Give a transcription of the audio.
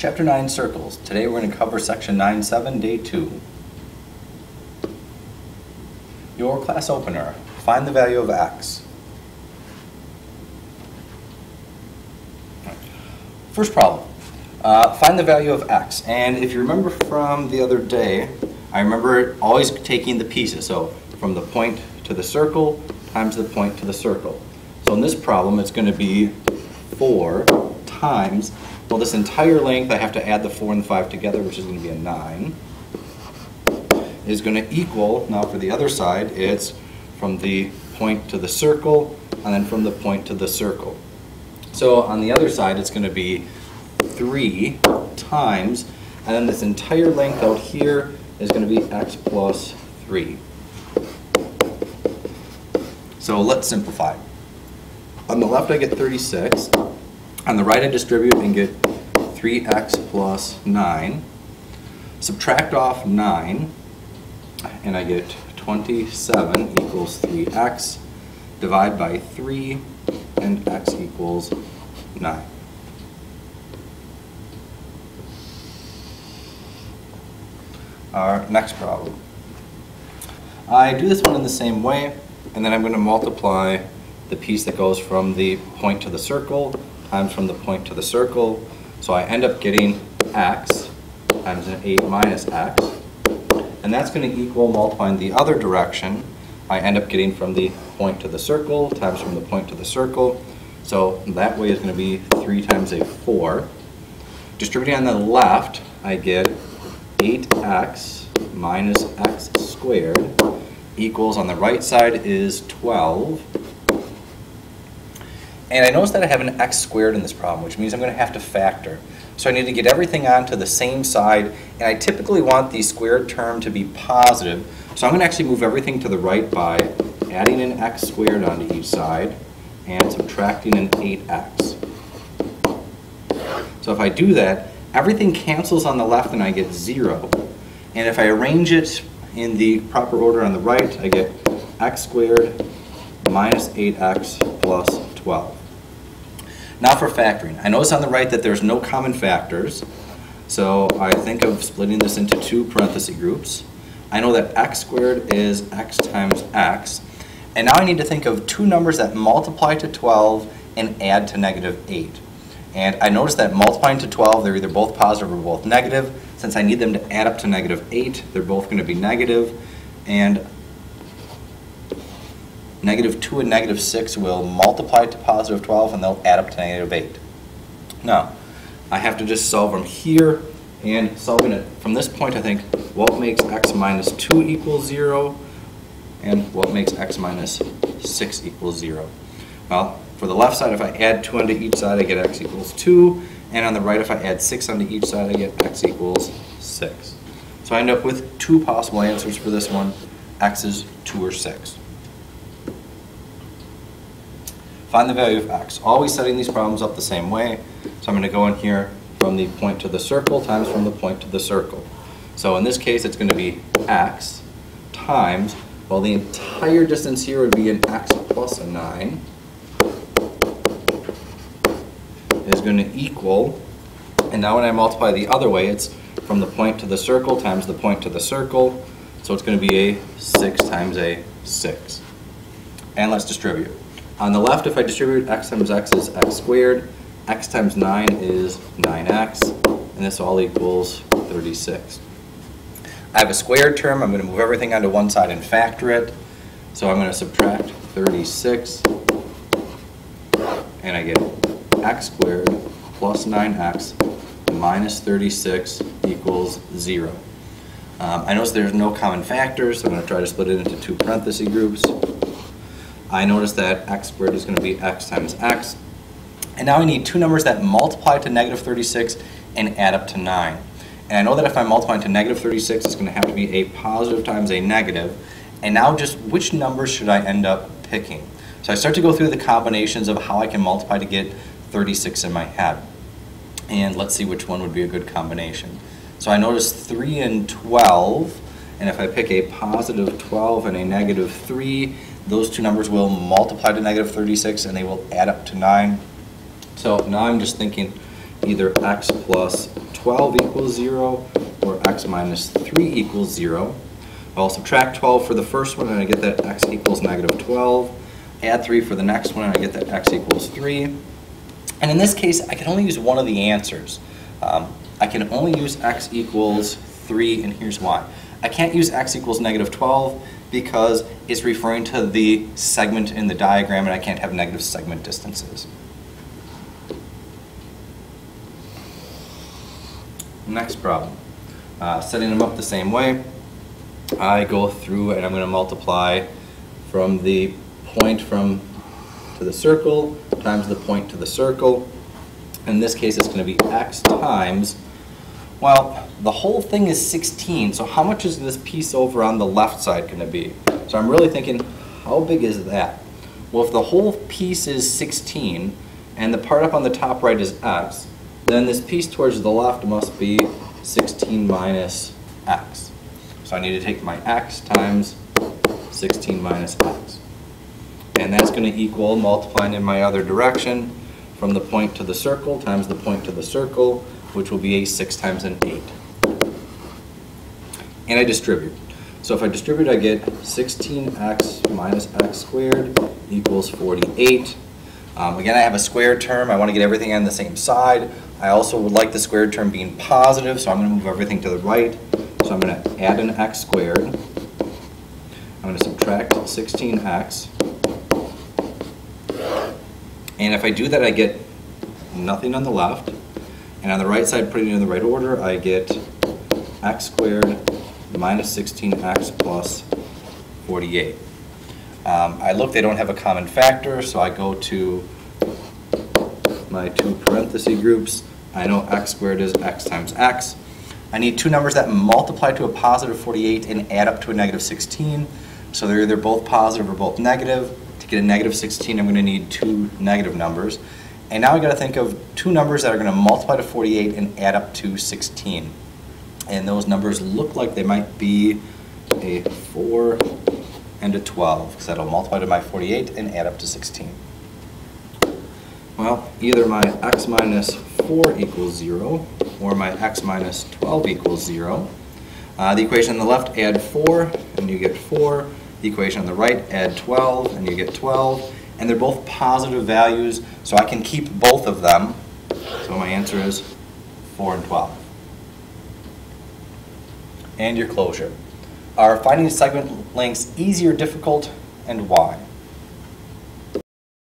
Chapter 9, Circles. Today we're going to cover Section 9.7, Day 2. Your class opener. Find the value of x. First problem. Find the value of x. And if you remember from the other day, I remember always taking the pieces. So from the point to the circle times the point to the circle. So in this problem, it's going to be 4 times, well, this entire length, I have to add the 4 and the 5 together, which is going to be a 9, is going to equal, now for the other side, it's from the point to the circle, and then from the point to the circle. So on the other side, it's going to be 3 times, and then this entire length out here is going to be x plus 3. So let's simplify. On the left, I get 36. On the right, I distribute and get 3x plus 9. Subtract off 9, and I get 27 equals 3x. Divide by 3, and x equals 9. Our next problem. I do this one in the same way, and then I'm going to multiply the piece that goes from the point to the circle times from the point to the circle. So I end up getting x times an 8 minus x. And that's going to equal, multiplying the other direction, I end up getting from the point to the circle times from the point to the circle. So that way is going to be 3 times a 4. Distributing on the left, I get 8x minus x squared equals, on the right side is 12. And I notice that I have an x squared in this problem, which means I'm going to have to factor. So I need to get everything onto the same side, and I typically want the squared term to be positive. So I'm going to actually move everything to the right by adding an x squared onto each side and subtracting an 8x. So if I do that, everything cancels on the left and I get 0. And if I arrange it in the proper order on the right, I get x squared minus 8x plus 12. Now for factoring. I notice on the right that there's no common factors, so I think of splitting this into 2 parenthesis groups. I know that x squared is x times x, and now I need to think of 2 numbers that multiply to 12 and add to negative 8. And I notice that multiplying to 12, they're either both positive or both negative. Since I need them to add up to negative 8, they're both going to be negative, and negative 2 and negative 6 will multiply to positive 12, and they'll add up to negative 8. Now, I have to just solve them here, and solving it from this point, I think, what makes x minus 2 equal 0, and what makes x minus 6 equal 0. Well, for the left side, if I add 2 onto each side, I get x equals 2, and on the right, if I add 6 onto each side, I get x equals 6. So I end up with 2 possible answers for this one. X is 2 or 6. Find the value of x. Always setting these problems up the same way. So I'm going to go in here from the point to the circle times from the point to the circle. So in this case, it's going to be x times, well, the entire distance here would be an x plus a 9, is going to equal, and now when I multiply the other way, it's from the point to the circle times the point to the circle. So it's going to be a 6 times a 6. And let's distribute. On the left, if I distribute x times x is x squared, x times 9 is 9x, and this all equals 36. I have a squared term. I'm going to move everything onto one side and factor it. So I'm going to subtract 36, and I get x squared plus 9x minus 36 equals 0. I notice there's no common factors, so I'm going to try to split it into 2 parenthesis groups. I notice that x squared is going to be x times x. And now I need 2 numbers that multiply to negative 36 and add up to 9. And I know that if I'm multiplying to negative 36, it's going to have to be a positive times a negative. And now just which numbers should I end up picking? So I start to go through the combinations of how I can multiply to get 36 in my head. And let's see which one would be a good combination. So I notice 3 and 12, and if I pick a positive 12 and a negative 3, those 2 numbers will multiply to negative 36 and they will add up to 9. So now I'm just thinking either x plus 12 equals 0, or x minus 3 equals 0. I'll subtract 12 for the first one, and I get that x equals negative 12. Add 3 for the next one, and I get that x equals 3. And in this case, I can only use one of the answers. I can only use x equals 3, and here's why. I can't use x equals negative 12 because it's referring to the segment in the diagram, and I can't have negative segment distances. Next problem. Setting them up the same way, I go through and I'm going to multiply from the point to the circle times the point to the circle. In this case, it's going to be x times, well, the whole thing is 16, so how much is this piece over on the left side going to be? So I'm really thinking, how big is that? Well, if the whole piece is 16 and the part up on the top right is x, then this piece towards the left must be 16 minus x. So I need to take my x times 16 minus x. And that's going to equal, multiplying in my other direction, from the point to the circle times the point to the circle, which will be a 6 times an 8. And I distribute. So if I distribute, I get 16x minus x squared equals 48. Again, I have a squared term. I want to get everything on the same side. I also would like the squared term being positive, so I'm going to move everything to the right. So I'm going to add an x squared. I'm going to subtract 16x. And if I do that, I get nothing on the left. And on the right side, putting it in the right order, I get x squared minus 16x plus 48. I look, they don't have a common factor, so I go to my two parenthesis groups. I know x squared is x times x. I need two numbers that multiply to a positive 48 and add up to a negative 16. So they're either both positive or both negative. To get a negative 16, I'm going to need two negative numbers. And now I've got to think of two numbers that are going to multiply to 48 and add up to 16. And those numbers look like they might be a 4 and a 12, because that'll multiply to my 48 and add up to 16. Well, either my x minus 4 equals 0, or my x minus 12 equals 0. The equation on the left, add 4, and you get 4. The equation on the right, add 12, and you get 12. And they're both positive values, so I can keep both of them. So my answer is 4 and 12. And your closure. Are finding segment lengths easy or difficult, and why?